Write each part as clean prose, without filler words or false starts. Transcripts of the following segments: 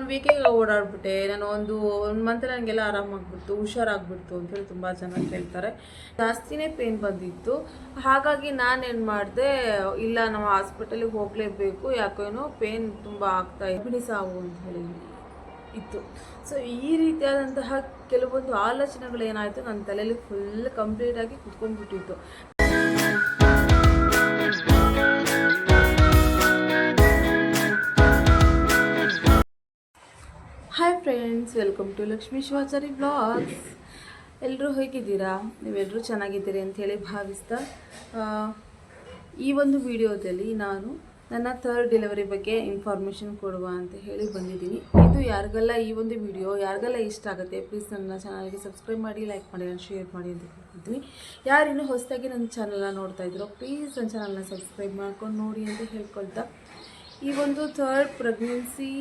ವೀಕಿಗೆ ಓಡಾಡ್ಬಿಟ್ಟೆ ನಾನು ಒಂದು ಮಂತ್ ನನಗೆಲ್ಲ ಆರಾಮಾಗ್ಬಿಡ್ತು, ಹುಷಾರಾಗ್ಬಿಡ್ತು ಅಂತೇಳಿ ತುಂಬ ಜನ ಕೇಳ್ತಾರೆ. ಜಾಸ್ತಿನೇ ಪೇನ್ ಬಂದಿತ್ತು. ಹಾಗಾಗಿ ನಾನೇನು ಮಾಡಿದೆ, ಇಲ್ಲ ನಾವು ಹಾಸ್ಪಿಟಲಿಗೆ ಹೋಗಲೇಬೇಕು, ಯಾಕೇನೋ ಪೇನ್ ತುಂಬ ಆಗ್ತಾ ಬಿಡಿ ಸಾವು ಅಂತ ಹೇಳಿ ಇತ್ತು. ಸೊ ಈ ರೀತಿಯಾದಂತಹ ಕೆಲವೊಂದು ಆಲೋಚನೆಗಳು ಏನಾಯಿತು ನನ್ನ ತಲೆಯಲ್ಲಿ ಫುಲ್ ಕಂಪ್ಲೀಟಾಗಿ ಕುತ್ಕೊಂಡ್ಬಿಟ್ಟಿತ್ತು. Hi friends, welcome to Lakshmi Shivachari blogs. ಎಲ್ಲರೂ ಹೇಗಿದ್ದೀರಾ? ನೀವೆಲ್ಲರೂ ಚೆನ್ನಾಗಿದ್ದೀರಿ ಅಂಥೇಳಿ ಭಾವಿಸ್ತಾ ಈ ಒಂದು ವಿಡಿಯೋದಲ್ಲಿ ನಾನು ನನ್ನ ಥರ್ಡ್ ಡೆಲಿವರಿ ಬಗ್ಗೆ ಇನ್ಫಾರ್ಮೇಷನ್ ಕೊಡುವ ಅಂತ ಹೇಳಿ ಬಂದಿದ್ದೀನಿ. ಇದು ಯಾರಿಗೆಲ್ಲ ಈ ಒಂದು ವಿಡಿಯೋ ಯಾರಿಗೆಲ್ಲ ಇಷ್ಟ ಆಗುತ್ತೆ ಪ್ಲೀಸ್ ನನ್ನ ಚಾನಲ್ಗೆ ಸಬ್ಸ್ಕ್ರೈಬ್ ಮಾಡಿ, ಲೈಕ್ ಮಾಡಿ, ಶೇರ್ ಮಾಡಿ ಅಂತ ಹೇಳ್ತಿದ್ದೀನಿ. ಯಾರಿನ್ನೂ ಹೊಸದಾಗಿ ನನ್ನ ಚಾನಲ್ನ ನೋಡ್ತಾ ಇದ್ದೀರೋ ಪ್ಲೀಸ್ ನನ್ನ ಚಾನಲ್ನ ಸಬ್ಸ್ಕ್ರೈಬ್ ಮಾಡ್ಕೊಂಡು ನೋಡಿ ಅಂತ ಹೇಳ್ಕೊಳ್ತಾ, ಈ ಒಂದು ಥರ್ಡ್ ಪ್ರೆಗ್ನೆನ್ಸಿ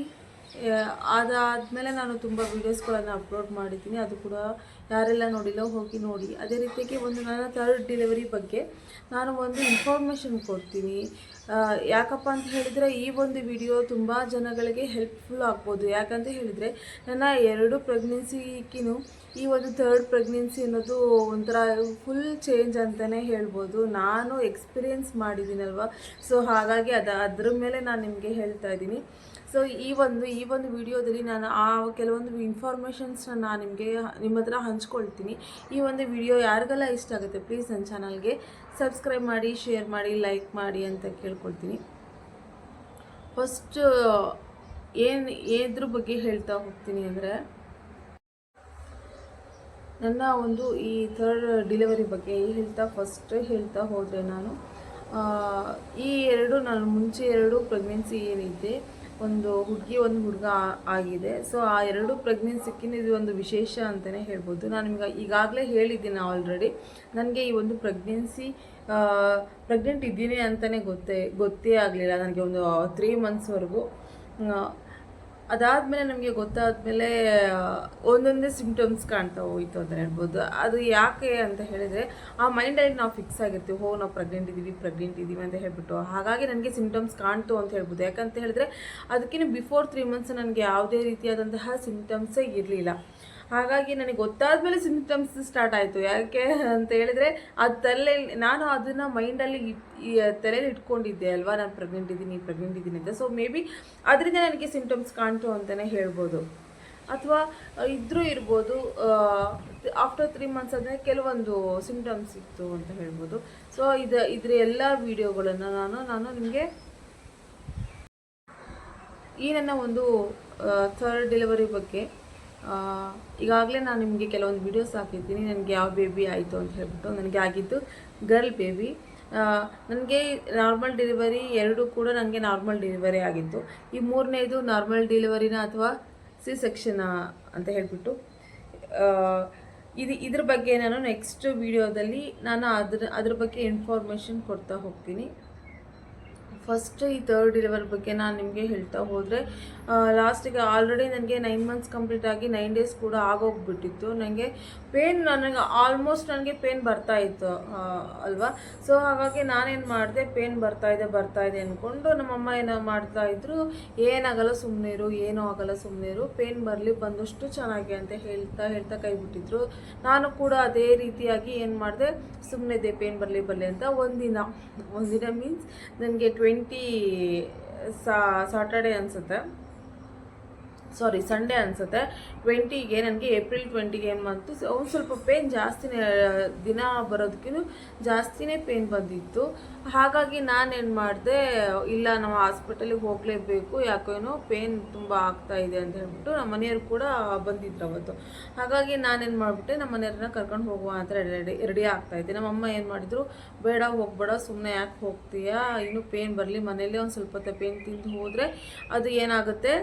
ಅದಾದಮೇಲೆ ನಾನು ತುಂಬ ವೀಡಿಯೋಸ್ಗಳನ್ನು ಅಪ್ಲೋಡ್ ಮಾಡಿದ್ದೀನಿ. ಅದು ಕೂಡ ಯಾರೆಲ್ಲ ನೋಡಿಲ್ಲ ಹೋಗಿ ನೋಡಿ. ಅದೇ ರೀತಿಯಾಗಿ ಒಂದು ನನ್ನ ಥರ್ಡ್ ಡೆಲಿವರಿ ಬಗ್ಗೆ ನಾನು ಒಂದು ಇನ್ಫಾರ್ಮೇಷನ್ ಕೊಡ್ತೀನಿ. ಯಾಕಪ್ಪ ಅಂತ ಹೇಳಿದರೆ ಈ ಒಂದು ವಿಡಿಯೋ ತುಂಬ ಜನಗಳಿಗೆ ಹೆಲ್ಪ್ಫುಲ್ ಆಗ್ಬೋದು. ಯಾಕಂತ ಹೇಳಿದರೆ ನನ್ನ 2 ಪ್ರೆಗ್ನೆನ್ಸಿಗಿನೂ ಈ ಒಂದು ಥರ್ಡ್ ಪ್ರೆಗ್ನೆನ್ಸಿ ಅನ್ನೋದು ಒಂಥರ ಫುಲ್ ಚೇಂಜ್ ಅಂತಲೇ ಹೇಳ್ಬೋದು. ನಾನು ಎಕ್ಸ್ಪೀರಿಯೆನ್ಸ್ ಮಾಡಿದ್ದೀನಲ್ವ, ಸೊ ಹಾಗಾಗಿ ಅದ್ರ ಮೇಲೆ ನಾನು ನಿಮಗೆ ಹೇಳ್ತಾ ಇದ್ದೀನಿ. ಸೊ ಈ ಒಂದು ವಿಡಿಯೋದಲ್ಲಿ ನಾನು ಕೆಲವೊಂದು ಇನ್ಫಾರ್ಮೇಷನ್ಸ್ನ ನಾನು ನಿಮ್ಮ ಹತ್ರ ಹಂಚ್ಕೊಳ್ತೀನಿ. ಈ ಒಂದು ವಿಡಿಯೋ ಯಾರಿಗೆಲ್ಲ ಇಷ್ಟ ಆಗುತ್ತೆ ಪ್ಲೀಸ್ ನನ್ನ ಚಾನಲ್ಗೆ ಸಬ್ಸ್ಕ್ರೈಬ್ ಮಾಡಿ, ಶೇರ್ ಮಾಡಿ, ಲೈಕ್ ಮಾಡಿ ಅಂತ ಕೇಳ್ಕೊಳ್ತೀನಿ. ಫಸ್ಟ್ ಏದ್ರ ಬಗ್ಗೆ ಹೇಳ್ತಾ ಹೋಗ್ತೀನಿ ಅಂದರೆ, ನನ್ನ ಒಂದು ಈ ಥರ್ಡ್ ಡೆಲಿವರಿ ಬಗ್ಗೆ ಹೇಳ್ತಾ ಹೋದರೆ ನಾನು ಈ ನಾನು ಮುಂಚೆ 2 ಪ್ರೆಗ್ನೆನ್ಸಿ ಏನಿದೆ, ಒಂದು ಹುಡುಗಿ ಒಂದು ಹುಡುಗ ಆಗಿದೆ. ಸೊ ಆ 2 ಪ್ರೆಗ್ನೆನ್ಸಿಕ್ಕಿಂತ ಇದು ಒಂದು ವಿಶೇಷ ಅಂತಲೇ ಹೇಳ್ಬೋದು. ನಾನು ನಿಮ್ಗೆ ಈಗಾಗಲೇ ಹೇಳಿದ್ದೀನಿ ಆಲ್ರೆಡಿ, ನನಗೆ ಈ ಒಂದು ಪ್ರೆಗ್ನೆಂಟ್ ಇದ್ದೀನಿ ಅಂತಲೇ ಗೊತ್ತೇ ಆಗಲಿಲ್ಲ ನನಗೆ ಒಂದು 3 ಮಂತ್ಸ್ವರೆಗೂ. ಅದಾದಮೇಲೆ ನಮಗೆ ಗೊತ್ತಾದಮೇಲೆ ಒಂದೊಂದೇ ಸಿಮ್ಟಮ್ಸ್ ಕಾಣ್ತಾ ಹೋಯಿತು ಅಂತ ಹೇಳ್ಬೋದು. ಅದು ಯಾಕೆ ಅಂತ ಹೇಳಿದರೆ, ಆ ಮೈಂಡಲ್ಲಿ ನಾವು ಫಿಕ್ಸ್ ಆಗಿರ್ತೀವಿ, ನಾವು ಪ್ರೆಗ್ನೆಂಟ್ ಇದ್ದೀವಿ ಅಂತ ಹೇಳ್ಬಿಟ್ಟು. ಹಾಗಾಗಿ ನನಗೆ ಸಿಮ್ಟಮ್ಸ್ ಕಾಣ್ತು ಅಂತ ಹೇಳ್ಬೋದು. ಯಾಕಂತ ಹೇಳಿದ್ರೆ ಅದಕ್ಕಿಂತ ಬಿಫೋರ್ 3 ಮಂತ್ಸ್ ನನಗೆ ಯಾವುದೇ ರೀತಿಯಾದಂತಹ ಸಿಮ್ಟಮ್ಸೇ ಇರಲಿಲ್ಲ. ಹಾಗಾಗಿ ನನಗೆ ಗೊತ್ತಾದ್ಮೇಲೆ ಸಿಮ್ಟಮ್ಸ್ ಸ್ಟಾರ್ಟ್ ಆಯಿತು. ಯಾಕೆ ಅಂತ ಹೇಳಿದರೆ ನಾನು ಅದನ್ನು ಮೈಂಡಲ್ಲಿ ತಲೆಯಲ್ಲಿ ಇಟ್ಕೊಂಡಿದ್ದೆ ಅಲ್ವಾ, ನಾನು ಪ್ರೆಗ್ನೆಂಟ್ ಇದ್ದೀನಿ ಅಂತ. ಸೊ ಮೇ ಬಿ ಅದರಿಂದ ನನಗೆ ಸಿಮ್ಟಮ್ಸ್ ಕಾಣ್ತು ಅಂತಲೇ ಹೇಳ್ಬೋದು, ಅಥವಾ ಇರ್ಬೋದು. ಆಫ್ಟರ್ 3 ಮಂತ್ಸ್ ಆದಮೇಲೆ ಕೆಲವೊಂದು ಸಿಮ್ಟಮ್ಸ್ ಇತ್ತು ಅಂತ ಹೇಳ್ಬೋದು. ಸೊ ಇದ್ರ ಎಲ್ಲ ವಿಡಿಯೋಗಳನ್ನು ನಾನು ನಿಮಗೆ ಈ ನನ್ನ ಒಂದು ಥರ್ಡ್ ಡೆಲಿವರಿ ಬಗ್ಗೆ ಈಗಾಗಲೇ ನಾನು ನಿಮಗೆ ಕೆಲವೊಂದು ವೀಡಿಯೋಸ್ ಹಾಕಿದ್ದೀನಿ. ನನಗೆ ಯಾವ ಬೇಬಿ ಆಯಿತು ಅಂತ ಹೇಳ್ಬಿಟ್ಟು. ನನಗೆ ಆಗಿದ್ದು ಗರ್ಲ್ ಬೇಬಿ. ನನಗೆ ನಾರ್ಮಲ್ ಡೆಲಿವರಿ 2 ಕೂಡ ನನಗೆ ನಾರ್ಮಲ್ ಡೆಲಿವರಿ ಆಗಿತ್ತು. ಈ 3ನೇದು ನಾರ್ಮಲ್ ಡೆಲಿವರಿನ ಅಥವಾ ಸಿ ಸೆಕ್ಷನ್ ಅಂತ ಹೇಳ್ಬಿಟ್ಟು ಇದ್ರ ಬಗ್ಗೆ ನಾನು ನೆಕ್ಸ್ಟ್ ವಿಡಿಯೋದಲ್ಲಿ ನಾನು ಅದ್ರ ಬಗ್ಗೆ ಇನ್ಫಾರ್ಮೇಷನ್ ಕೊಡ್ತಾ ಹೋಗ್ತೀನಿ. ಫಸ್ಟ್ ಈ ಥರ್ಡ್ ಡೆಲಿವರಿ ಬಗ್ಗೆ ನಾನು ನಿಮಗೆ ಹೇಳ್ತಾ ಹೋದರೆ, ಲಾಸ್ಟಿಗೆ ಆಲ್ರೆಡಿ ನನಗೆ 9 ಮಂತ್ಸ್ ಕಂಪ್ಲೀಟ್ ಆಗಿ 9 ಡೇಸ್ ಕೂಡ ಆಗೋಗ್ಬಿಟ್ಟಿತ್ತು. ನನಗೆ ಆಲ್ಮೋಸ್ಟ್ ಪೇನ್ ಬರ್ತಾ ಇತ್ತು ಅಲ್ವಾ. ಸೊ ಹಾಗಾಗಿ ನಾನೇನು ಮಾಡಿದೆ, ಪೇನ್ ಬರ್ತಾ ಇದೆ ಅಂದ್ಕೊಂಡು ನಮ್ಮಮ್ಮ ಏನೋ ಮಾಡ್ತಾಯಿದ್ರು, ಏನಾಗಲ್ಲ ಸುಮ್ಮನಿರು, ಏನೂ ಆಗಲ್ಲ ಸುಮ್ಮನಿರು, ಪೇನ್ ಬಂದಷ್ಟು ಚೆನ್ನಾಗಿ ಅಂತ ಹೇಳ್ತಾ ಕೈ ಬಿಟ್ಟಿದ್ರು. ನಾನು ಕೂಡ ಅದೇ ರೀತಿಯಾಗಿ ಏನು ಮಾಡಿದೆ, ಸುಮ್ಮನೆ ಇದೆ, ಪೇನ್ ಬರಲಿ ಅಂತ. ಒಂದಿನ ಮೀನ್ಸ್ ನನಗೆ ಸಂಡೇ ಅನಿಸುತ್ತೆ 20ಗೆ, ನನಗೆ ಏಪ್ರಿಲ್ 20ಗೆ ಏನು ಬಂತು, ಒಂದು ಸ್ವಲ್ಪ ಪೇನ್ ಜಾಸ್ತಿನೇ, ದಿನ ಬರೋದಕ್ಕಿಂತ ಜಾಸ್ತಿನೇ ಪೇನ್ ಬಂದಿತ್ತು. ಹಾಗಾಗಿ ನಾನೇನು ಮಾಡಿದೆ, ಇಲ್ಲ ನಾವು ಹಾಸ್ಪಿಟಲಿಗೆ ಹೋಗಲೇಬೇಕು, ಯಾಕೇನೋ ಪೇನ್ ತುಂಬ ಆಗ್ತಾ ಇದೆ ಅಂತ ಹೇಳ್ಬಿಟ್ಟು ನಮ್ಮ ಮನೆಯವರು ಕೂಡ ಬಂದಿದ್ರು ಅವತ್ತು. ಹಾಗಾಗಿ ನಾನೇನು ಮಾಡಿಬಿಟ್ಟೆ, ನಮ್ಮ ಮನೆಯವ್ರನ್ನ ಕರ್ಕೊಂಡು ಹೋಗುವ ಅಂತ ರೆಡಿ ಆಗ್ತಾಯಿದ್ದೆ. ನಮ್ಮಮ್ಮ ಏನು ಮಾಡಿದ್ರು, ಬೇಡ ಹೋಗಬೇಡ, ಸುಮ್ಮನೆ ಯಾಕೆ ಹೋಗ್ತೀಯಾ, ಇನ್ನೂ ಪೇನ್ ಬರಲಿ, ಮನೇಲೇ ಒಂದು ಸ್ವಲ್ಪ ಹೊತ್ತು ಪೇನ್ ತಿಂದು ಹೋದರೆ ಅದು ಏನಾಗುತ್ತೆ,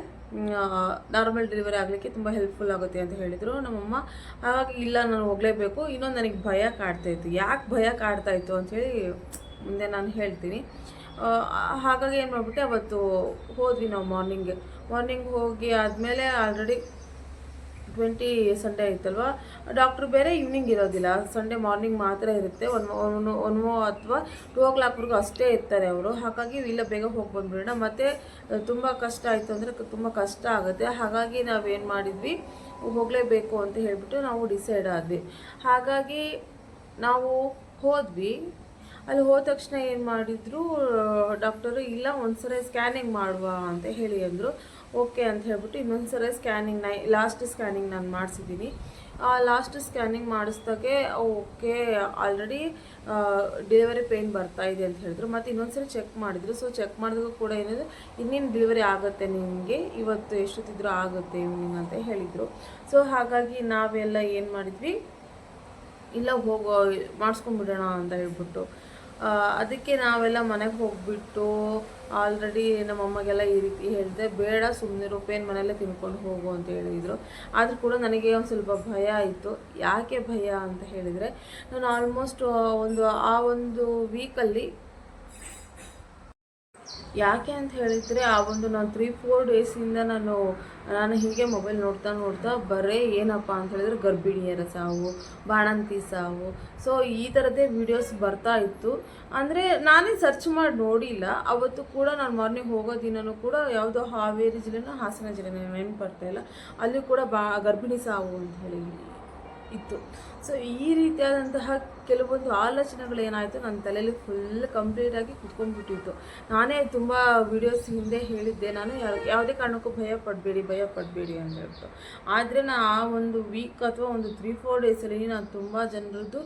ನಾರ್ಮಲ್ ಡೆಲಿವರಿ ಆಗಲಿಕ್ಕೆ ತುಂಬ ಹೆಲ್ಪ್ಫುಲ್ ಆಗುತ್ತೆ ಅಂತ ಹೇಳಿದರು ನಮ್ಮಮ್ಮ. ಹಾಗಾಗಿ ಇಲ್ಲ ನಾನು ಹೋಗಲೇಬೇಕು. ಇನ್ನೊಂದು ನನಗೆ ಭಯ ಕಾಡ್ತಾಯಿತ್ತು. ಯಾಕೆ ಭಯ ಕಾಡ್ತಾಯಿತ್ತು ಅಂಥೇಳಿ ಮುಂದೆ ನಾನು ಹೇಳ್ತೀನಿ. ಹಾಗಾಗಿ ಏನು ಮಾಡಿಬಿಟ್ಟೆ, ಅವತ್ತು ಹೋದ್ವಿ ನಾವು ಮಾರ್ನಿಂಗ್ ಹೋಗಿ ಆದಮೇಲೆ ಆಲ್ರೆಡಿ 20 ಸಂಡೇ ಇತ್ತಲ್ವ, ಡಾಕ್ಟ್ರು ಬೇರೆ ಈವ್ನಿಂಗ್ ಇರೋದಿಲ್ಲ, ಸಂಡೇ ಮಾರ್ನಿಂಗ್ ಮಾತ್ರ ಇರುತ್ತೆ. ಒನ್ ಅಥವಾ 2 o'clockವರೆಗೂ ಅಷ್ಟೇ ಇರ್ತಾರೆ ಅವರು. ಹಾಗಾಗಿ ಇಲ್ಲ ಬೇಗ ಹೋಗಿ ಬಂದುಬಿಡೋಣ, ಮತ್ತು ತುಂಬ ಕಷ್ಟ ಆಯಿತು ಅಂದರೆ ತುಂಬ ಕಷ್ಟ ಆಗುತ್ತೆ. ಹಾಗಾಗಿ ನಾವೇನು ಮಾಡಿದ್ವಿ, ಹೋಗಲೇಬೇಕು ಅಂತ ಹೇಳಿಬಿಟ್ಟು ನಾವು ಡಿಸೈಡ್ ಆದ್ವಿ. ಹಾಗಾಗಿ ನಾವು ಹೋದ್ವಿ. ಅಲ್ಲಿ ಹೋದ ತಕ್ಷಣ ಏನು ಮಾಡಿದರು ಡಾಕ್ಟರು, ಇಲ್ಲ ಒಂದ್ಸರಿ ಸ್ಕ್ಯಾನಿಂಗ್ ಮಾಡುವ ಅಂತ ಹೇಳಿ ಅಂದರು. ಓಕೆ ಅಂತ ಹೇಳ್ಬಿಟ್ಟು ಇನ್ನೊಂದ್ಸರಿ ಸ್ಕ್ಯಾನಿಂಗ್ ಲಾಸ್ಟ್ ಸ್ಕ್ಯಾನಿಂಗ್ ನಾನು ಮಾಡಿಸಿದ್ದೀನಿ. ಲಾಸ್ಟ್ ಸ್ಕ್ಯಾನಿಂಗ್ ಮಾಡಿಸ್ದಾಗೆ ಓಕೆ ಆಲ್ರೆಡಿ ಡೆಲಿವರಿ ಪೇಯ್ನ್ ಬರ್ತಾ ಇದೆ ಅಂತ ಹೇಳಿದ್ರು. ಮತ್ತು ಇನ್ನೊಂದ್ಸರಿ ಚೆಕ್ ಮಾಡಿದ್ರು. ಸೊ ಚೆಕ್ ಮಾಡಿದಾಗ ಕೂಡ ಏನಿದೆ, ಇನ್ನೇನು ಡೆಲಿವರಿ ಆಗುತ್ತೆ ನಿಮಗೆ, ಇವತ್ತು ಎಷ್ಟೊತ್ತಿದ್ರೂ ಆಗುತ್ತೆ ಈವ್ನಿಂಗ್ ಅಂತ ಹೇಳಿದರು. ಸೊ ಹಾಗಾಗಿ ನಾವೆಲ್ಲ ಏನು ಮಾಡಿದ್ವಿ, ಇಲ್ಲ ಹೋಗೋ ಮಾಡಿಸ್ಕೊಂಡ್ಬಿಡೋಣ ಅಂತ ಹೇಳ್ಬಿಟ್ಟು ಅದಕ್ಕೆ ನಾವೆಲ್ಲ ಮನೆಗೆ ಹೋಗಿಬಿಟ್ಟು ಆಲ್ರೆಡಿ ನಮ್ಮಮ್ಮಗೆ ಈ ರೀತಿ ಹೇಳಿದೆ, ಬೇಡ ಸುಮ್ಮನೆ ಪೇನ್ ಮನೆಯಲ್ಲೇ ತಿನ್ಕೊಂಡು ಹೋಗು ಅಂತ ಹೇಳಿದರು. ಆದರೂ ಕೂಡ ನನಗೆ ಒಂದು ಸ್ವಲ್ಪ ಭಯ ಆಯಿತು. ಯಾಕೆ ಭಯ ಅಂತ ಹೇಳಿದರೆ, ನಾನು ಆಲ್ಮೋಸ್ಟ್ ಒಂದು ವೀಕಲ್ಲಿ, ಯಾಕೆ ಅಂತ ಹೇಳಿದರೆ ನಾನು 3-4 ಡೇಸಿಂದ ನಾನು ಹೀಗೆ ಮೊಬೈಲ್ ನೋಡ್ತಾ ಬರೀ ಏನಪ್ಪ ಅಂತ ಹೇಳಿದ್ರೆ ಗರ್ಭಿಣಿಯರ ಸಾವು, ಬಾಣಂತಿ ಸಾವು, ಸೊ ಈ ಥರದ್ದೇ ವೀಡಿಯೋಸ್ ಬರ್ತಾ ಇತ್ತು. ಅಂದರೆ ನಾನೇ ಸರ್ಚ್ ಮಾಡಿ ನೋಡಿಲ್ಲ. ಅವತ್ತು ಕೂಡ ನಾನು ಮಾರ್ನಿಂಗ್ ಹೋಗೋ ದಿನವೂ ಕೂಡ ಯಾವುದೋ ಹಾವೇರಿ ಜಿಲ್ಲೆನೋ ಹಾಸನ ಜಿಲ್ಲೆನೋ ನೆನಪು ಬರ್ತಾಯಿಲ್ಲ, ಅಲ್ಲಿ ಕೂಡ ಗರ್ಭಿಣಿ ಸಾವು ಅಂತ ಹೇಳಿ ಇತ್ತು. ಸೊ ಈ ರೀತಿಯಾದಂತಹ ಕೆಲವೊಂದು ಆಲೋಚನೆಗಳು ಏನಾಯಿತು, ನನ್ನ ತಲೆಯಲ್ಲಿ ಫುಲ್ ಕಂಪ್ಲೀಟಾಗಿ ಕುತ್ಕೊಂಡ್ಬಿಟ್ಟಿತ್ತು. ನಾನೇ ತುಂಬ ವೀಡಿಯೋಸ್ ಹಿಂದೆ ಹೇಳಿದ್ದೆ, ನಾನು ಯಾವುದೇ ಕಾರಣಕ್ಕೂ ಭಯ ಪಡಬೇಡಿ ಅಂತ ಹೇಳ್ಬಿಟ್ಟು. ಆದರೆ ನಾನು ಆ ಒಂದು ವೀಕ್ ಅಥವಾ ಒಂದು 3-4 ಡೇಸಲ್ಲಿ ನಾನು ತುಂಬ ಜನರದ್ದು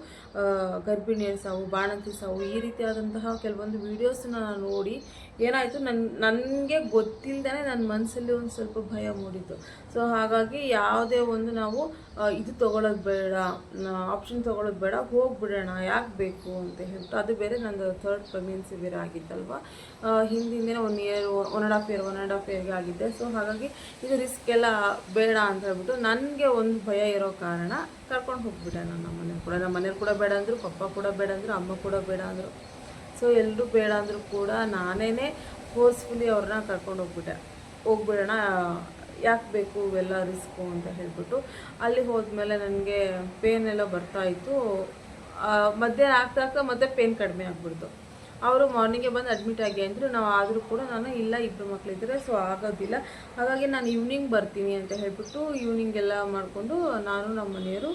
ಗರ್ಭಿಣಿಯರ ಸಾವು, ಬಾಣಂತಿ ಸಾವು, ಈ ರೀತಿಯಾದಂತಹ ಕೆಲವೊಂದು ವೀಡಿಯೋಸನ್ನ ನಾನು ನೋಡಿ ಏನಾಯಿತು, ನನಗೆ ಗೊತ್ತಿಲ್ಲದೇ ನನ್ನ ಮನಸ್ಸಲ್ಲಿ ಒಂದು ಸ್ವಲ್ಪ ಭಯ ಮೂಡಿತು. ಸೊ ಹಾಗಾಗಿ ಯಾವುದೇ ಒಂದು ನಾವು ಇದು ತೊಗೊಳ್ಳೋದು ಬೇಡ, ಆಪ್ಷನ್ ತೊಗೊಳ್ಳೋದು ಬೇಡ, ಹೋಗಿಬಿಡೋಣ, ಯಾಕೆ ಬೇಕು ಅಂತ ಹೇಳ್ಬಿಟ್ಟು. ಅದು ಬೇರೆ ನಂದು 3rd ಪ್ರೆಗ್ನೆನ್ಸಿ ಬೇರೆ ಆಗಿತ್ತಲ್ವ, ಹಿಂದಿಂದೇ 1 ಇಯರ್ 1.5 ಇಯರ್ಗೆ ಆಗಿದ್ದೆ. ಸೊ ಹಾಗಾಗಿ ಇದು ರಿಸ್ಕ್ ಎಲ್ಲ ಬೇಡ ಅಂತ ಹೇಳ್ಬಿಟ್ಟು ನನಗೆ ಒಂದು ಭಯ ಇರೋ ಕಾರಣ ಕರ್ಕೊಂಡು ಹೋಗ್ಬಿಟ್ಟೆ. ನಮ್ಮ ಮನೆಯವ್ರು ಕೂಡ ಬೇಡ ಅಂದರು, ಪಪ್ಪ ಕೂಡ ಬೇಡ ಅಂದರು, ಅಮ್ಮ ಕೂಡ ಬೇಡ ಅಂದರು. ಸೊ ಎಲ್ಲರೂ ಬೇಡ ಅಂದರೂ ಕೂಡ ನಾನೇ ಫೋರ್ಸ್ಫುಲಿ ಅವ್ರನ್ನ ಕರ್ಕೊಂಡು ಹೋಗ್ಬಿಡೋಣ, ಯಾಕೆ ಬೇಕು ಇವೆಲ್ಲ ರಿಸ್ಕು ಅಂತ ಹೇಳ್ಬಿಟ್ಟು. ಅಲ್ಲಿ ಹೋದ್ಮೇಲೆ ನನಗೆ ಪೇನ್ ಎಲ್ಲ ಬರ್ತಾಯಿತ್ತು. ಮಧ್ಯಾಹ್ನ ಆಗ್ತಾ ಮತ್ತೆ ಪೇನ್ ಕಡಿಮೆ ಆಗಿಬಿಡ್ತು. ಅವರು ಮಾರ್ನಿಂಗೇ ಬಂದು ಅಡ್ಮಿಟ್ ಆಗಿ ಅಂದರು. ಆದರೂ ಕೂಡ ನಾನು ಇಲ್ಲ, 2 ಮಕ್ಕಳಿದ್ದಾರೆ, ಸೊ ಆಗೋದಿಲ್ಲ, ಹಾಗಾಗಿ ನಾನು ಈವ್ನಿಂಗ್ ಬರ್ತೀನಿ ಅಂತ ಹೇಳ್ಬಿಟ್ಟು ಈವ್ನಿಂಗ್ ಎಲ್ಲ ಮಾಡಿಕೊಂಡು ನಾನು ನಮ್ಮ ಮನೆಯವರು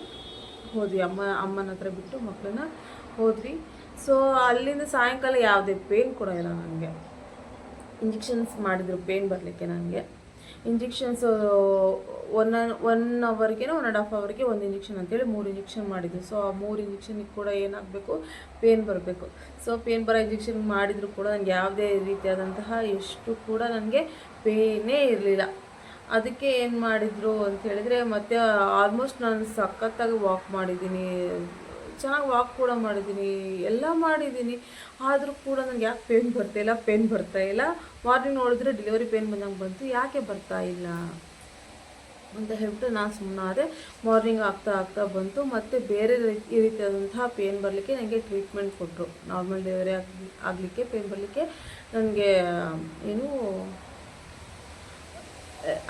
ಹೋದ್ವಿ. ಅಮ್ಮನ ಹತ್ರ ಬಿಟ್ಟು ಮಕ್ಕಳನ್ನ ಹೋದ್ವಿ. ಸೊ ಅಲ್ಲಿಂದ ಸಾಯಂಕಾಲ ಯಾವುದೇ ಪೇನ್ ಕೂಡ ಇಲ್ಲ ನನಗೆ. ಇಂಜೆಕ್ಷನ್ಸ್ ಮಾಡಿದರು ಪೇನ್ ಬರಲಿಕ್ಕೆ. ನನಗೆ ಇಂಜೆಕ್ಷನ್ಸ್ 1 ಅವರ್ಗೇನೋ 1.5 ಅವರ್ಗೆ 1 ಇಂಜೆಕ್ಷನ್ ಅಂತೇಳಿ 3 ಇಂಜೆಕ್ಷನ್ ಮಾಡಿದ್ರು. ಸೊ ಆ 3 ಇಂಜೆಕ್ಷನಿಗೆ ಕೂಡ ಏನಾಗಬೇಕು, ಪೇನ್ ಬರಬೇಕು. ಸೊ ಪೇನ್ ಬರೋ ಇಂಜೆಕ್ಷನ್ ಮಾಡಿದರೂ ಕೂಡ ನನಗೆ ಯಾವುದೇ ರೀತಿಯಾದಂತಹ ಎಷ್ಟು ಕೂಡ ನನಗೆ ಪೇನೇ ಇರಲಿಲ್ಲ. ಅದಕ್ಕೆ ಏನು ಮಾಡಿದರು ಅಂತ ಹೇಳಿದರೆ, ಮತ್ತು ಆಲ್ಮೋಸ್ಟ್ ನಾನು ಸಖತ್ತಾಗಿ ವಾಕ್ ಮಾಡಿದ್ದೀನಿ, ಚೆನ್ನಾಗಿ ವಾಕ್ ಕೂಡ ಮಾಡಿದ್ದೀನಿ, ಎಲ್ಲ ಮಾಡಿದ್ದೀನಿ. ಆದರೂ ಕೂಡ ನನಗೆ ಯಾಕೆ ಪೇನ್ ಬರ್ತಾಯಿಲ್ಲ. ಮಾರ್ನಿಂಗ್ ನೋಡಿದ್ರೆ ಡೆಲಿವರಿ ಪೇನ್ ಬಂದಂಗೆ ಬಂತು, ಯಾಕೆ ಬರ್ತಾಯಿಲ್ಲ ಅಂತ ಹೇಳ್ಬಿಟ್ಟು ನಾನು ಸುಮ್ಮನಾದೆ. ಮಾರ್ನಿಂಗ್ ಆಗ್ತಾ ಬಂತು. ಮತ್ತು ಬೇರೆ ಈ ರೀತಿಯಾದಂತಹ ಪೇನ್ ಬರಲಿಕ್ಕೆ ನನಗೆ ಟ್ರೀಟ್ಮೆಂಟ್ ಕೊಟ್ಟರು. ನಾರ್ಮಲ್ ಡೆಲಿವರಿ ಆಗಲಿಕ್ಕೆ ಪೇನ್ ಬರಲಿಕ್ಕೆ ನನಗೆ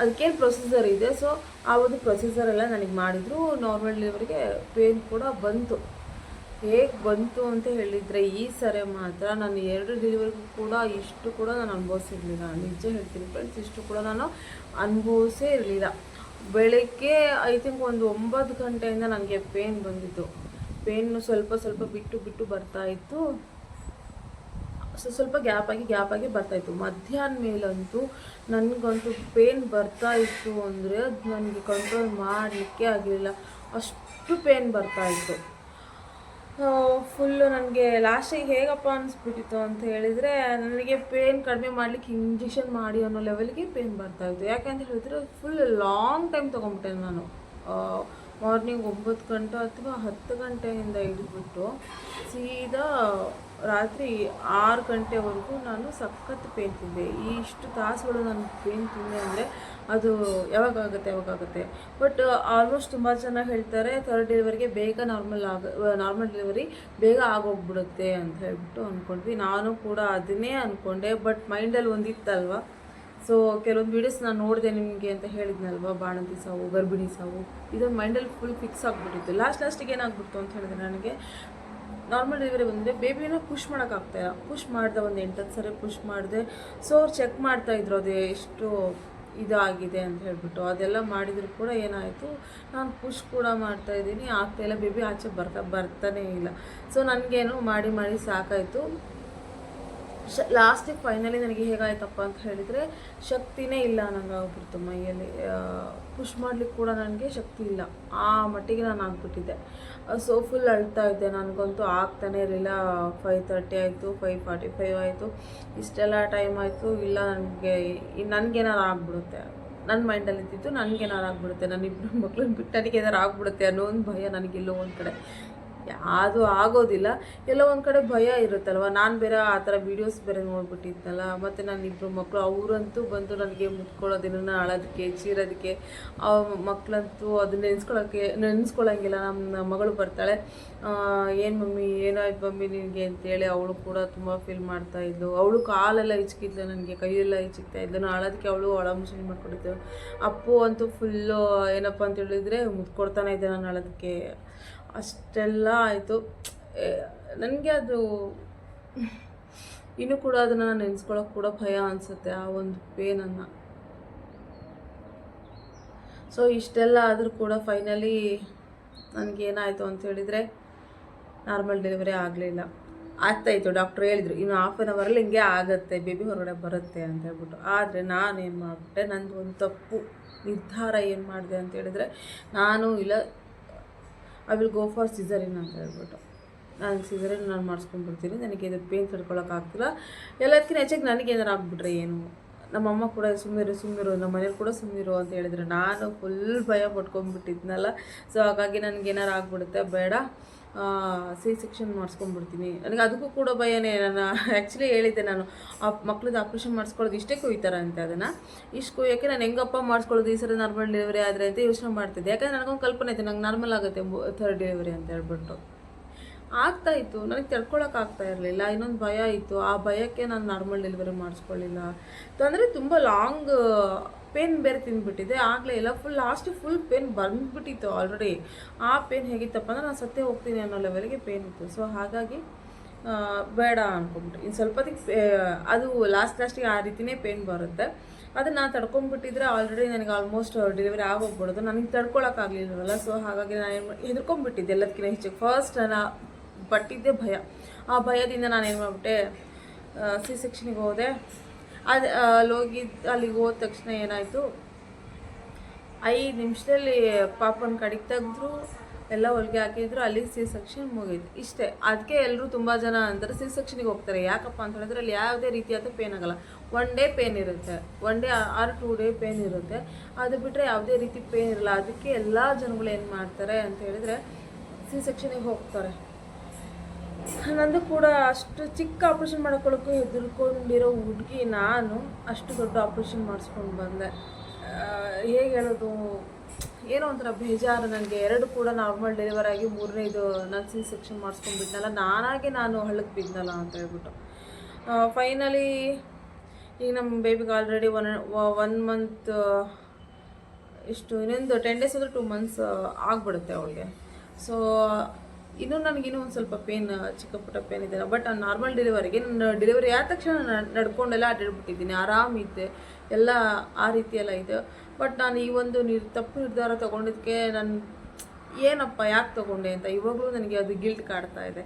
ಅದಕ್ಕೇನು ಪ್ರೊಸೀಜರ್ ಇದೆ, ಸೊ ಆ ಒಂದು ಪ್ರೊಸೀಜರೆಲ್ಲ ನನಗೆ ಮಾಡಿದರು. ನಾರ್ಮಲ್ ಡೆಲಿವರಿಗೆ ಪೇನ್ ಕೂಡ ಬಂತು. ಹೇಗೆ ಬಂತು ಅಂತ ಹೇಳಿದರೆ, ಈ ಸರಿ ಮಾತ್ರ ನಾನು 2 ಡೆಲಿವರಿಗೂ ಕೂಡ ಇಷ್ಟು ಕೂಡ ನಾನು ಅನುಭವಿಸಿರಲಿಲ್ಲ. ನಿಜ ಹೇಳ್ತೀನಿ ಫ್ರೆಂಡ್ಸ್, ಇಷ್ಟು ಕೂಡ ನಾನು ಅನುಭವಿಸೇ ಇರಲಿಲ್ಲ. ಬೆಳಗ್ಗೆ ಐ ಥಿಂಕ್ ಒಂದು 9 ಗಂಟೆಯಿಂದ ನನಗೆ ಪೇನ್ ಬಂದಿತ್ತು. ಪೇನು ಸ್ವಲ್ಪ ಬಿಟ್ಟು ಬರ್ತಾಯಿತ್ತು. ಸ್ವಲ್ಪ ಗ್ಯಾಪ್ ಆಗಿ ಬರ್ತಾಯಿತ್ತು. ಮಧ್ಯಾಹ್ನ ಮೇಲಂತೂ ನನಗಂತೂ ಪೇನ್ ಬರ್ತಾಯಿತ್ತು ಅಂದರೆ ಅದು ನನಗೆ ಕಂಟ್ರೋಲ್ ಮಾಡಲಿಕ್ಕೆ ಆಗಲಿಲ್ಲ, ಅಷ್ಟು ಪೇನ್ ಬರ್ತಾಯಿತ್ತು. ಫುಲ್ಲು ನನಗೆ ಲಾಸ್ಟಿಗೆ ಹೇಗಪ್ಪ ಅನಿಸ್ಬಿಟ್ಟಿತ್ತು ಅಂತ ಹೇಳಿದರೆ, ನನಗೆ ಪೇನ್ ಕಡಿಮೆ ಮಾಡಲಿಕ್ಕೆ ಇಂಜೆಕ್ಷನ್ ಮಾಡಿ ಅನ್ನೋ ಲೆವೆಲ್ಗೆ ಪೇನ್ ಬರ್ತಾಯಿತ್ತು. ಯಾಕೆಂತ ಹೇಳಿದ್ರೆ ಫುಲ್ ಲಾಂಗ್ ಟೈಮ್ ತೊಗೊಂಬಿಟ್ಟೆ ನಾನು. ಮಾರ್ನಿಂಗ್ 9 ಗಂಟೆ ಅಥವಾ 10 ಗಂಟೆಯಿಂದ ಹಿಡಿದ್ಬಿಟ್ಟು ಸೀದಾ ರಾತ್ರಿ 6 ಗಂಟೆವರೆಗೂ ನಾನು ಸಖತ್ ಪೇನ್ ತಿಂದೆ. ಇಷ್ಟು ತಾಸುಗಳು ನಾನು ಪೇನ್ ತಿಂದೆ ಅಂದರೆ ಅದು ಯಾವಾಗಾಗುತ್ತೆ. ಬಟ್ ಆಲ್ಮೋಸ್ಟ್ ತುಂಬ ಜನ ಹೇಳ್ತಾರೆ 3rd ಡೆಲಿವರಿಗೆ ಬೇಗ ನಾರ್ಮಲ್ ಡೆಲಿವರಿ ಬೇಗ ಆಗೋಗ್ಬಿಡುತ್ತೆ ಅಂತ ಹೇಳ್ಬಿಟ್ಟು ಅಂದ್ಕೊಂಡ್ವಿ. ನಾನು ಕೂಡ ಅದನ್ನೇ ಅಂದ್ಕೊಂಡೆ. ಬಟ್ ಮೈಂಡಲ್ಲಿ ಒಂದಿತ್ತಲ್ವ, ಸೊ ಕೆಲವೊಂದು ವೀಡಿಯೋಸ್ ನಾನು ನೋಡಿದೆ ನಿಮಗೆ ಅಂತ ಹೇಳಿದ್ನಲ್ವ, ಬಾಣಂತಿ ಸಾವು, ಗರ್ಭಿಣಿ ಸಾವು, ಇದೊಂದು ಮೈಂಡಲ್ಲಿ ಫುಲ್ ಫಿಕ್ಸ್ ಆಗಿಬಿಟ್ಟಿತ್ತು. ಲಾಸ್ಟಿಗೆ ಏನಾಗ್ಬಿಡ್ತು ಅಂತ ಹೇಳಿದ್ರೆ, ನನಗೆ ನಾರ್ಮಲ್ ಡೆಲಿವರಿ ಬಂದರೆ ಬೇಬಿನ ಪುಷ್ ಮಾಡೋಕ್ಕಾಗ್ತಾಯಿಲ್ಲ. ಪುಷ್ ಮಾಡಿದೆ, ಒಂದು 8 ಸರಿ ಪುಷ್ ಮಾಡಿದೆ. ಸೊ ಅವ್ರು ಚೆಕ್ ಮಾಡ್ತಾಯಿದ್ರು ಅದು ಎಷ್ಟು ಇದಾಗಿದೆ ಅಂತ ಹೇಳ್ಬಿಟ್ಟು. ಅದೆಲ್ಲ ಮಾಡಿದರೂ ಕೂಡ ಏನಾಯಿತು, ನಾನು ಪುಷ್ ಕೂಡ ಮಾಡ್ತಾಯಿದ್ದೀನಿ, ಆಗ್ತಾಯಿಲ್ಲ, ಬೇಬಿ ಆಚೆ ಬರ್ತಾನೇ ಇಲ್ಲ. ಸೊ ನನಗೇನು ಮಾಡಿ ಸಾಕಾಯಿತು. ಲಾಸ್ಟಿಗೆ ಫೈನಲಿ ನನಗೆ ಹೇಗಾಯ್ತಪ್ಪ ಅಂತ ಹೇಳಿದರೆ, ಶಕ್ತಿನೇ ಇಲ್ಲ ನಂಗೆ ಆಗ್ಬಿಡ್ತು ಮೈಯಲ್ಲಿ. ಪುಷ್ ಮಾಡ್ಲಿಕ್ಕೆ ಕೂಡ ನನಗೆ ಶಕ್ತಿ ಇಲ್ಲ, ಆ ಮಟ್ಟಿಗೆ ನಾನು ಆಗ್ಬಿಟ್ಟಿದ್ದೆ. ಸೊ ಫುಲ್ ಅಳ್ತಾ ಇದ್ದೆ, ನನಗಂತೂ ಆಗ್ತಾನೆ ಇರಲಿಲ್ಲ. 5:30 ಆಯಿತು, 5:45 ಆಯಿತು, ಇಷ್ಟೆಲ್ಲ ಟೈಮ್ ಆಯಿತು. ಇಲ್ಲ ನನಗೇನಾರು ಆಗ್ಬಿಡುತ್ತೆ, ನನ್ನ ಮೈಂಡಲ್ಲಿ ಇದ್ದಿತ್ತು ನನಗೇನಾರು ಆಗ್ಬಿಡುತ್ತೆ, ನನ್ನ ಇಬ್ಬರು ಮಕ್ಳನ್ನ ಬಿಟ್ಟು ನನಗೇನಾರು ಆಗ್ಬಿಡುತ್ತೆ ಅನ್ನೋ ಒಂದು ಭಯ ನನಗೆಲ್ಲೋ ಒಂದು ಕಡೆ. ಅದು ಆಗೋದಿಲ್ಲ, ಎಲ್ಲೋ ಒಂದು ಕಡೆ ಭಯ ಇರುತ್ತಲ್ವ. ನಾನು ಬೇರೆ ಆ ಥರ ವೀಡಿಯೋಸ್ ಬೇರೆ ನೋಡ್ಬಿಟ್ಟಿದ್ನಲ್ಲ, ಮತ್ತು ನನ್ನ ಇಬ್ಬರು ಮಕ್ಕಳು ಅವರಂತೂ ಬಂದು ನನಗೆ ಮುಟ್ಕೊಳ್ಳೋದಿನ ಅಳೋದಕ್ಕೆ, ಚೀರೋದಕ್ಕೆ. ಆ ಮಕ್ಕಳಂತೂ ಅದು ನೆನೆಸ್ಕೊಳ್ಳೋಂಗಿಲ್ಲ. ನಮ್ಮ ಮಗಳು ಬರ್ತಾಳೆ, ಏನು ಮಮ್ಮಿ ಏನಾಯ್ತು ಮಮ್ಮಿ ನಿನಗೆ ಅಂತೇಳಿ ಅವಳು ಕೂಡ ತುಂಬ ಫೀಲ್ ಮಾಡ್ತಾಯಿದ್ಲು. ಅವಳು ಕಾಲೆಲ್ಲ ಇಚ್ಕಿದ್ಲು, ನನಗೆ ಕೈಯೆಲ್ಲ ಇಚ್ಚಿಕ್ತಾ ಇದ್ಲು. ನಾನು ಅಳೋದಕ್ಕೆ ಅವಳು ಮುಷನ್ ಮಾಡ್ಕೊಂಡಿದ್ಲು. ಅಪ್ಪು ಅಂತೂ ಫುಲ್ಲು ಏನಪ್ಪ ಅಂತ ಹೇಳಿದರೆ ಮುಟ್ಕೊಡ್ತಾನೆ ಇದ್ದೆ ನಾನು ಅಳೋದಕ್ಕೆ. ಅಷ್ಟೆಲ್ಲ ಆಯಿತು. ನನಗೆ ಅದು ಇನ್ನೂ ಕೂಡ ಅದನ್ನು ನೆನೆಸ್ಕೊಳ್ಳೋಕೆ ಕೂಡ ಭಯ ಅನಿಸುತ್ತೆ, ಆ ಒಂದು ಪೇನನ್ನು. ಸೊ ಇಷ್ಟೆಲ್ಲ ಆದರೂ ಕೂಡ ಫೈನಲಿ ನನಗೇನಾಯಿತು ಅಂತ ಹೇಳಿದರೆ, ನಾರ್ಮಲ್ ಡೆಲಿವರಿ ಆಗಲಿಲ್ಲ. ಆಗ್ತಾಯಿತ್ತು, ಡಾಕ್ಟ್ರು ಹೇಳಿದರು ಇನ್ನು 1/2 ಅವರಲ್ಲಿ ಹಿಂಗೆ ಆಗುತ್ತೆ, ಬೇಬಿ ಹೊರಗಡೆ ಬರುತ್ತೆ ಅಂತ ಹೇಳ್ಬಿಟ್ಟು. ಆದರೆ ನಾನೇನು ಮಾಡಿಬಿಟ್ಟೆ, ನಂದು ಒಂದು ತಪ್ಪು ನಿರ್ಧಾರ ಏನು ಮಾಡಿದೆ ಅಂತ ಹೇಳಿದರೆ, ನಾನು ಇಲ್ಲ I will go for caesarean ಅಂತ ಹೇಳ್ಬಿಟ್ಟು. ನಾನು ಸಿಸರಿನ್ ನಾನು ಮಾಡಿಸ್ಕೊಂಡ್ಬಿಡ್ತೀನಿ, ನನಗೆ ಇದು ಪೇನ್ ತಡ್ಕೊಳಕ್ಕಾಗ್ತಿಲ್ಲ. ಎಲ್ಲದಕ್ಕಿಂತ ಹೆಚ್ಚಾಗಿ ನನಗೇನಾರು ಆಗ್ಬಿಟ್ರೆ ಏನು. ನಮ್ಮಮ್ಮ ಕೂಡ ಸುಮ್ಮನಿರು ನಮ್ಮ ಮನೇಲಿ ಕೂಡ ಸುಮ್ಮನಿರು ಅಂತ ಹೇಳಿದ್ರು. ನಾನು ಫುಲ್ ಭಯ ಪಟ್ಕೊಂಡ್ಬಿಟ್ಟಿದ್ನಲ್ಲ. ಸೊ ಹಾಗಾಗಿ ನನಗೇನಾರು ಆಗ್ಬಿಡುತ್ತೆ, ಬೇಡ ಸೆಕ್ಷನ್ ಮಾಡಿಸ್ಕೊಂಡ್ಬಿಡ್ತೀನಿ. ನನಗೆ ಅದಕ್ಕೂ ಕೂಡ ಭಯನೇ. ನಾನು ಆ್ಯಕ್ಚುಲಿ ಹೇಳಿದ್ದೆ, ನಾನು ಮಕ್ಳದ್ದು ಆಪ್ರೇಷನ್ ಮಾಡಿಸ್ಕೊಳ್ಳೋದು ಇಷ್ಟೇ ಕೊಯ್ತಾರೆ ಅಂತ. ಅದನ್ನು ಇಷ್ಟು ಕೊಯ್ಯೋಕ್ಕೆ ನಾನು ಹೆಂಗಪ್ಪ ಮಾಡಿಸ್ಕೊಳ್ಳೋದು ಈ ಸರಿ ನಾರ್ಮಲ್ ಡೆಲಿವರಿ ಆದರೆ ಅಂತ ಯೋಚನೆ ಮಾಡ್ತಿದ್ದೆ. ಯಾಕಂದರೆ ನನಗೊಂದು ಕಲ್ಪನೆ ಐತೆ, ನಂಗೆ ನಾರ್ಮಲ್ ಆಗುತ್ತೆ 3rd ಡೆಲಿವರಿ ಅಂತ ಹೇಳ್ಬಿಟ್ಟು. ಆಗ್ತಾಯಿತ್ತು, ನನಗೆ ತಡ್ಕೊಳಕ್ಕಾಗ್ತಾ ಇರಲಿಲ್ಲ. ಇನ್ನೊಂದು ಭಯ ಇತ್ತು, ಆ ಭಯಕ್ಕೆ ನಾನು ನಾರ್ಮಲ್ ಡೆಲಿವರಿ ಮಾಡಿಸ್ಕೊಳ್ಳಿಲ್ಲ. ಅಂದರೆ ತುಂಬ ಲಾಂಗ್ ಪೇನ್ ಬೇರೆ ತಿಂದುಬಿಟ್ಟಿದೆ, ಆಗಲೇ ಇಲ್ಲ. ಫುಲ್ ಪೇನ್ ಬಂದುಬಿಟ್ಟಿತ್ತು ಆಲ್ರೆಡಿ. ಆ ಪೇನ್ ಹೇಗಿತ್ತಪ್ಪ ಅಂದರೆ ನಾನು ಸತ್ತೇ ಹೋಗ್ತೀನಿ ಅನ್ನೋ ಲೆವೆಲ್ಗೆ ಪೇನ್ ಇತ್ತು. ಸೊ ಹಾಗಾಗಿ ಬೇಡ ಅಂದ್ಕೊಂಬಿಟ್ಟು ಇನ್ನು ಸ್ವಲ್ಪ ಅದು ಲಾಸ್ಟಿಗೆ ಆ ರೀತಿಯೇ ಪೇನ್ ಬರುತ್ತೆ. ಅದನ್ನು ನಾನು ತಡ್ಕೊಂಡ್ಬಿಟ್ಟಿದ್ರೆ ಆಲ್ರೆಡಿ ನನಗೆ ಆಲ್ಮೋಸ್ಟ್ ಡೆಲಿವರಿ ಆಗೋಗ್ಬಿಡೋದು. ನನಗೆ ತಡ್ಕೊಳಕ್ಕಾಗಲಿಲ್ಲವಲ್ಲ. ಸೊ ಹಾಗಾಗಿ ನಾನು ಹೆದರ್ಕೊಂಡ್ಬಿಟ್ಟಿದ್ದೆ ಎಲ್ಲದಕ್ಕಿಂತ ಹೆಚ್ಚು. ಫಸ್ಟ್ ನಾನು ಪಟ್ಟಿದ್ದೆ ಭಯ. ಆ ಭಯದಿಂದ ನಾನೇನು ಮಾಡಿಬಿಟ್ಟೆ, ಸೆಕ್ಷನಿಗೆ ಹೋದೆ. ಅದು ಅಲ್ಲಿಗೆ ಹೋದ ತಕ್ಷಣ ಏನಾಯಿತು, 5 ನಿಮಿಷದಲ್ಲಿ ಪಾಪನ ಕಡೆಗೆ ತೆಗೆದ್ರು, ಎಲ್ಲ ಹೊಲಿಗೆ ಹಾಕಿದ್ರು, ಅಲ್ಲಿಗೆ ಸೆಕ್ಷನ್ ಮುಗೀತು. ಇಷ್ಟೇ. ಅದಕ್ಕೆ ಎಲ್ಲರೂ ತುಂಬ ಜನ ಅಂತಾರೆ ಸೆಕ್ಷನಿಗೆ ಹೋಗ್ತಾರೆ. ಯಾಕಪ್ಪ ಅಂತ ಹೇಳಿದ್ರೆ ಅಲ್ಲಿ ಯಾವುದೇ ರೀತಿಯಾದ ಪೇನ್ ಆಗಲ್ಲ. 1 ಡೇ ಪೇನ್ ಇರುತ್ತೆ, 1 ಡೇ ಆರ್ 2 ಡೇ ಪೇನ್ ಇರುತ್ತೆ. ಅದು ಬಿಟ್ಟರೆ ಯಾವುದೇ ರೀತಿ ಪೇನ್ ಇರಲ್ಲ. ಅದಕ್ಕೆ ಎಲ್ಲ ಜನಗಳು ಏನು ಮಾಡ್ತಾರೆ ಅಂತ ಹೇಳಿದರೆ ಸೆಕ್ಷನಿಗೆ ಹೋಗ್ತಾರೆ. ನಂದು ಕೂಡ ಅಷ್ಟು ಚಿಕ್ಕ ಆಪ್ರೇಷನ್ ಮಾಡ್ಕೊಳ್ಳೋಕ್ಕೂ ಹೆದರ್ಕೊಂಡಿರೋ ಹುಡುಗಿ ನಾನು ಅಷ್ಟು ದೊಡ್ಡ ಆಪ್ರೇಷನ್ ಮಾಡಿಸ್ಕೊಂಡು ಬಂದೆ. ಹೇಗೆ ಹೇಳೋದು, ಏನೋ ಒಂಥರ ಬೇಜಾರು ನನಗೆ. 2 ಕೂಡ ನಾರ್ಮಲ್ ಡೆಲಿವರಿ ಆಗಿ 3ನೇದು ನಾನು ಸೆಕ್ಷನ್ ಮಾಡಿಸ್ಕೊಂಡ್ಬಿಟ್ನಲ್ಲ, ನಾನು ಹಳ್ಳಕ್ಕೆ ಬಿದ್ದನಲ್ಲ ಅಂತ ಹೇಳ್ಬಿಟ್ಟು. ಫೈನಲಿ ಈಗ ನಮ್ಮ ಬೇಬಿಗೆ ಆಲ್ರೆಡಿ 1 ಮಂತ್ ಇನ್ನೊಂದು 10 ಡೇಸ್ ಅಂದರೆ 2 ಮಂತ್ಸ್ ಆಗಿಬಿಡುತ್ತೆ ಅವಳಿಗೆ. ಸೊ ನನಗಿನ್ನೂ ಒಂದು ಸ್ವಲ್ಪ ಪೇನ್, ಚಿಕ್ಕ ಪುಟ್ಟ ಪೇನ್ ಇದೆ. ಬಟ್ ನಾರ್ಮಲ್ ಡೆಲಿವರಿಗೆ ನಾನು ಡೆಲಿವರಿ ಆದ ತಕ್ಷಣ ನಡ್ಕೊಂಡೆಲ್ಲ ಅಡ್ಡಾಡ್ಬಿಟ್ಟಿದ್ದೀನಿ, ಆರಾಮಿದ್ದೆ, ಎಲ್ಲ ಆ ರೀತಿಯೆಲ್ಲ ಇದೆ. ಬಟ್ ನಾನು ಈ ಒಂದು ತಪ್ಪು ನಿರ್ಧಾರ ತೊಗೊಂಡಿದ್ದಕ್ಕೆ ನಾನು ಏನಪ್ಪ ಯಾಕೆ ತೊಗೊಂಡೆ ಅಂತ ಇವಾಗಲೂ ನನಗೆ ಅದು ಗಿಲ್ಟ್ ಕಾಡ್ತಾ ಇದೆ.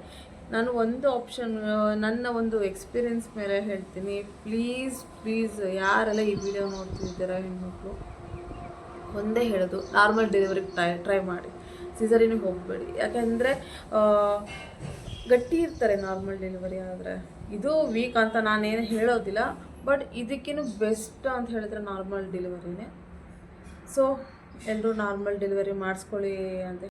ನಾನು ಒಂದು ಆಪ್ಷನ್, ನನ್ನ ಒಂದು ಎಕ್ಸ್ಪೀರಿಯೆನ್ಸ್ ಮೇಲೆ ಹೇಳ್ತೀನಿ. ಪ್ಲೀಸ್ ಯಾರೆಲ್ಲ ಈ ವಿಡಿಯೋ ನೋಡ್ತಿದ್ದೀರಾ ಹೆಣ್ಮಕ್ಳು, ಒಂದೇ ಹೇಳೋದು, ನಾರ್ಮಲ್ ಡೆಲಿವರಿಗೆ ಟ್ರೈ ಮಾಡಿ, ಸಿಸರಿನಿಗೆ ಹೋಗಬೇಡಿ. ಯಾಕೆಂದರೆ ಗಟ್ಟಿ ಇರ್ತಾರೆ ನಾರ್ಮಲ್ ಡೆಲಿವರಿ ಆದರೆ. ಇದು ವೀಕ್ ಅಂತ ನಾನೇನು ಹೇಳೋದಿಲ್ಲ, ಬಟ್ ಇದಕ್ಕಿನ್ನೂ ಬೆಸ್ಟ್ ಅಂತ ಹೇಳಿದ್ರೆ ನಾರ್ಮಲ್ ಡೆಲಿವರಿನೇ. ಸೊ ಎಲ್ಲರೂ ನಾರ್ಮಲ್ ಡೆಲಿವರಿ ಮಾಡಿಸ್ಕೊಳ್ಳಿ ಅಂತ.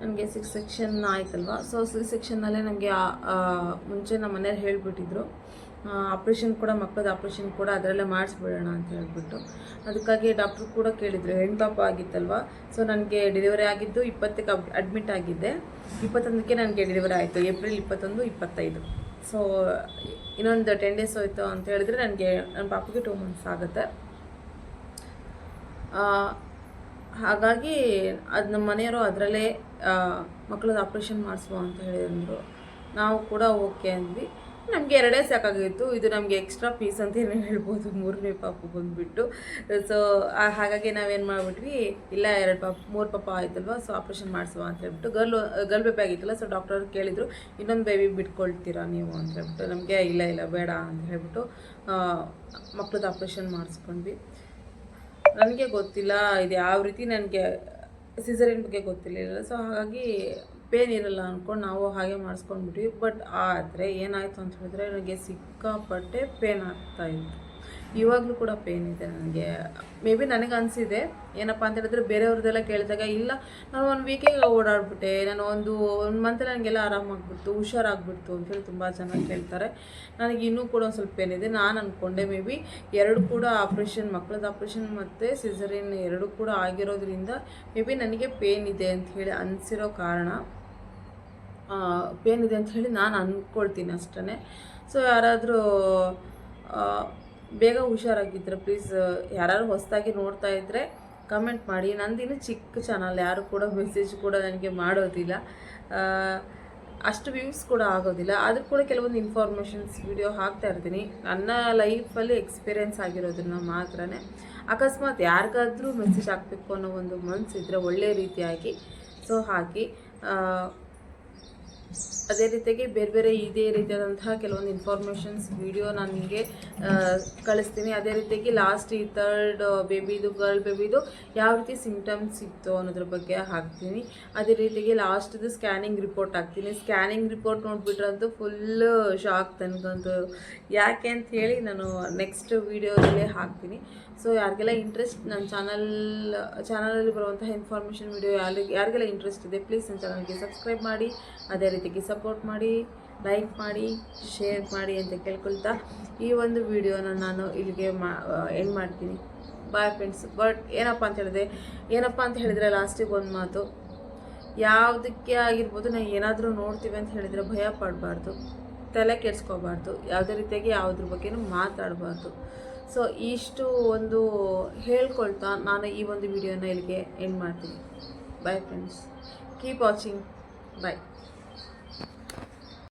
ನನಗೆ ಸೆಕ್ಷನ್ ಆಯ್ತಲ್ವ. ಸೊ ಸೆಕ್ಷನ್ನಲ್ಲೇ ನನಗೆ ಮುಂಚೆ ನಮ್ಮ ಮನೆಯವ್ರು ಹೇಳಿಬಿಟ್ಟಿದ್ರು, ಆಪ್ರೇಷನ್ ಕೂಡ, ಮಕ್ಕಳದ್ದು ಆಪ್ರೇಷನ್ ಕೂಡ ಅದರಲ್ಲೇ ಮಾಡಿಸ್ಬಿಡೋಣ ಅಂತ ಹೇಳ್ಬಿಟ್ಟು. ಅದಕ್ಕಾಗಿ ಡಾಕ್ಟ್ರು ಕೂಡ ಕೇಳಿದರು, ಹೆಣ್ಣು ಪಾಪ ಆಗಿತ್ತಲ್ವ. ಸೊ ನನಗೆ ಡೆಲಿವರಿ ಆಗಿದ್ದು 20ಕ್ಕೆ ಅಡ್ಮಿಟ್ ಆಗಿದ್ದೆ, 21ಕ್ಕೆ ನನಗೆ ಡೆಲಿವರಿ ಆಯಿತು. ಏಪ್ರಿಲ್ 21, 25 ಸೊ ಇನ್ನೊಂದು 10 ಡೇಸ್ ಹೋಯ್ತು ಅಂತ ಹೇಳಿದ್ರೆ ನನಗೆ ನನ್ನ ಪಾಪಗೆ 2 ಮಂತ್ಸ್ ಆಗುತ್ತೆ. ಹಾಗಾಗಿ ಅದು ನಮ್ಮ ಮನೆಯವರು ಅದರಲ್ಲೇ ಮಕ್ಕಳದ್ದು ಆಪ್ರೇಷನ್ ಮಾಡಿಸುವ ಅಂತ ಹೇಳಿದ್ರು. ನಾವು ಕೂಡ ಓಕೆ ಅಂದ್ವಿ. ನಮಗೆ 2 ಸಾಕಾಗಿತ್ತು. ಇದು ನಮಗೆ ಎಕ್ಸ್ಟ್ರಾ ಪೀಸ್ ಅಂತಲೇ ಹೇಳ್ಬೋದು 3ನೇ ಪಾಪು ಬಂದುಬಿಟ್ಟು. ಸೊ ಹಾಗಾಗಿ ನಾವೇನು ಮಾಡಿಬಿಟ್ವಿ, ಇಲ್ಲ 3 ಪಾಪ ಆಯ್ತಲ್ವ, ಸೊ ಆಪ್ರೇಷನ್ ಮಾಡಿಸುವ ಅಂತ ಹೇಳ್ಬಿಟ್ಟು ಗರ್ಲ್ ಬೇಬಿ ಆಗಿತ್ತಲ್ಲ. ಸೊ ಡಾಕ್ಟರ್ ಕೇಳಿದರು, ಇನ್ನೊಂದು ಬೇಬಿ ಬಿಟ್ಕೊಳ್ತೀರಾ ನೀವು ಅಂತ ಹೇಳ್ಬಿಟ್ಟು. ನಮಗೆ ಇಲ್ಲ ಬೇಡ ಅಂತ ಹೇಳ್ಬಿಟ್ಟು ಮಕ್ಕಳದ್ದು ಆಪ್ರೇಷನ್ ಮಾಡಿಸ್ಕೊಂಡ್ವಿ. ನನಗೆ ಗೊತ್ತಿಲ್ಲ ಇದು ಯಾವ ರೀತಿ, ನನಗೆ ಸಿಸರಿನ್ ಬಗ್ಗೆ ಗೊತ್ತಿರಲಿಲ್ಲ. ಸೊ ಹಾಗಾಗಿ ಪೇನ್ ಇರಲ್ಲ ಅಂದ್ಕೊಂಡು ನಾವು ಹಾಗೆ ಮಾಡಿಸ್ಕೊಂಡ್ಬಿಟ್ವಿ. ಬಟ್ ಆದರೆ ಏನಾಯಿತು ಅಂತ ಹೇಳಿದ್ರೆ ನನಗೆ ಸಿಕ್ಕಾಪಟ್ಟೆ ಪೇನ್ ಆಗ್ತಾಯಿತ್ತು. ಇವಾಗಲೂ ಕೂಡ ಪೇನ್ ಇದೆ ನನಗೆ. ಮೇ ಬಿ ನನಗೆ ಅನಿಸಿದೆ ಏನಪ್ಪ ಅಂತ ಹೇಳಿದ್ರೆ, ಬೇರೆಯವ್ರದ್ದೆಲ್ಲ ಕೇಳಿದಾಗ ಇಲ್ಲ ನಾನು 1 ವೀಕಿಗೆ ಓಡಾಡ್ಬಿಟ್ಟೆ, ನಾನು ಒಂದು ಮಂತ್ ನನಗೆಲ್ಲ ಆರಾಮಾಗ್ಬಿಡ್ತು, ಹುಷಾರಾಗ್ಬಿಡ್ತು ಅಂಥೇಳಿ ತುಂಬ ಚೆನ್ನಾಗಿ ಕೇಳ್ತಾರೆ. ನನಗೆ ಇನ್ನೂ ಕೂಡ ಒಂದು ಸ್ವಲ್ಪ ಪೇನ್ ಇದೆ. ನಾನು ಅಂದ್ಕೊಂಡೆ ಮೇ ಬಿ 2 ಕೂಡ ಆಪ್ರೇಷನ್, ಮಕ್ಕಳದ್ದು ಆಪ್ರೇಷನ್ ಮತ್ತು ಸಿಸರಿನ್ 2 ಕೂಡ ಆಗಿರೋದ್ರಿಂದ ಮೇ ಬಿ ನನಗೆ ಪೇನ್ ಇದೆ ಅಂಥೇಳಿ ಅನಿಸಿರೋ ಕಾರಣ ಪೇನ್ ಇದೆ ಅಂಥೇಳಿ ನಾನು ಅಂದ್ಕೊಳ್ತೀನಿ ಅಷ್ಟೇ. ಸೊ ಯಾರಾದರೂ ಬೇಗ ಹುಷಾರಾಗಿದ್ದರೆ ಪ್ಲೀಸ್, ಯಾರು ಹೊಸದಾಗಿ ನೋಡ್ತಾ ಇದ್ದರೆ ಕಮೆಂಟ್ ಮಾಡಿ. ನಂದಿನ್ನು ಚಿಕ್ಕ ಚಾನಲ್, ಯಾರು ಕೂಡ ಮೆಸೇಜ್ ಕೂಡ ನನಗೆ ಮಾಡೋದಿಲ್ಲ, ಅಷ್ಟು ವ್ಯೂಸ್ ಕೂಡ ಆಗೋದಿಲ್ಲ. ಆದರೂ ಕೂಡ ಕೆಲವೊಂದು ಇನ್ಫಾರ್ಮೇಷನ್ಸ್ ವಿಡಿಯೋ ಹಾಕ್ತಾ ಇರ್ತೀನಿ, ನನ್ನ ಲೈಫಲ್ಲಿ ಎಕ್ಸ್ಪೀರಿಯೆನ್ಸ್ ಆಗಿರೋದನ್ನ ಮಾತ್ರ. ಅಕಸ್ಮಾತ್ ಯಾರಿಗಾದ್ರೂ ಮೆಸೇಜ್ ಹಾಕಬೇಕು ಅನ್ನೋ ಒಂದು ಮನಸ್ಸಿದ್ರೆ ಒಳ್ಳೆಯ ರೀತಿಯಾಗಿ ಸೊ ಹಾಕಿ. ಅದೇ ರೀತಿಯಾಗಿ ಬೇರೆ ಇದೇ ರೀತಿಯಾದಂತಹ ಕೆಲವೊಂದು ಇನ್ಫಾರ್ಮೇಷನ್ಸ್ ವಿಡಿಯೋ ನಾನು ನಿಮಗೆ ಕಳಿಸ್ತೀನಿ. ಅದೇ ರೀತಿಯಾಗಿ ಲಾಸ್ಟ್ ಈ 3rd ಬೇಬಿದು, ಗರ್ಲ್ ಬೇಬಿದು ಯಾವ ರೀತಿ ಸಿಂಪ್ಟಮ್ಸ್ ಇತ್ತು ಅನ್ನೋದ್ರ ಬಗ್ಗೆ ಹಾಕ್ತೀನಿ. ಅದೇ ರೀತಿಯಾಗಿ ಲಾಸ್ಟ್ದು ಸ್ಕ್ಯಾನಿಂಗ್ ರಿಪೋರ್ಟ್ ಹಾಕ್ತೀನಿ. ಸ್ಕ್ಯಾನಿಂಗ್ ರಿಪೋರ್ಟ್ ನೋಡಿಬಿಟ್ರಂತೂ ಫುಲ್ಲು ಶಾಕ್ ನನಗಂತೂ. ಯಾಕೆ ಅಂತ ಹೇಳಿ ನಾನು ನೆಕ್ಸ್ಟ್ ವೀಡಿಯೋದಲ್ಲೇ ಹಾಕ್ತೀನಿ. ಸೊ ಯಾರಿಗೆಲ್ಲ ಇಂಟ್ರೆಸ್ಟ್, ನನ್ನ ಚಾನಲಲ್ಲಿ ಬರುವಂತಹ ಇನ್ಫಾರ್ಮೇಷನ್ ವಿಡಿಯೋ ಯಾರಿಗೆಲ್ಲ ಇಂಟ್ರೆಸ್ಟ್ ಇದೆ ಪ್ಲೀಸ್ ನನ್ನ ಚಾನಲ್ಗೆ ಸಬ್ಸ್ಕ್ರೈಬ್ ಮಾಡಿ, ಅದೇ ರೀತಿಯಾಗಿ ಸಪೋರ್ಟ್ ಮಾಡಿ, ಲೈಕ್ ಮಾಡಿ, ಶೇರ್ ಮಾಡಿ ಅಂತ ಕೇಳ್ಕೊಳ್ತಾ ಈ ಒಂದು ವಿಡಿಯೋನ ನಾನು ಇಲ್ಲಿಗೆ ಎಂಡ್ ಮಾಡ್ತೀನಿ. Bye friends. ಬಟ್ ಏನಪ್ಪ ಅಂತ ಹೇಳಿದ್ರೆ ಲಾಸ್ಟಿಗೆ ಒಂದು ಮಾತು, ಯಾವುದಕ್ಕೆ ಆಗಿರ್ಬೋದು, ನಾವು ಏನಾದರೂ ನೋಡ್ತೀವಿ ಅಂತ ಹೇಳಿದರೆ ಭಯ ಪಡಬಾರ್ದು, ತಲೆ ಕೆಡಿಸ್ಕೋಬಾರ್ದು, ಯಾವುದೇ ರೀತಿಯಾಗಿ ಯಾವುದ್ರ ಬಗ್ಗೆನೂ ಮಾತಾಡಬಾರ್ದು. ಸೊ ಇಷ್ಟು ಒಂದು ಹೇಳ್ಕೊಳ್ತಾ ನಾನು ಈ ಒಂದು ವಿಡಿಯೋನ ಇಲ್ಲಿಗೆ ಎಂಡ್ ಮಾಡ್ತೀನಿ. ಬಾಯ್ ಫ್ರೆಂಡ್ಸ್, ಕೀಪ್ ವಾಚಿಂಗ್, ಬಾಯ್.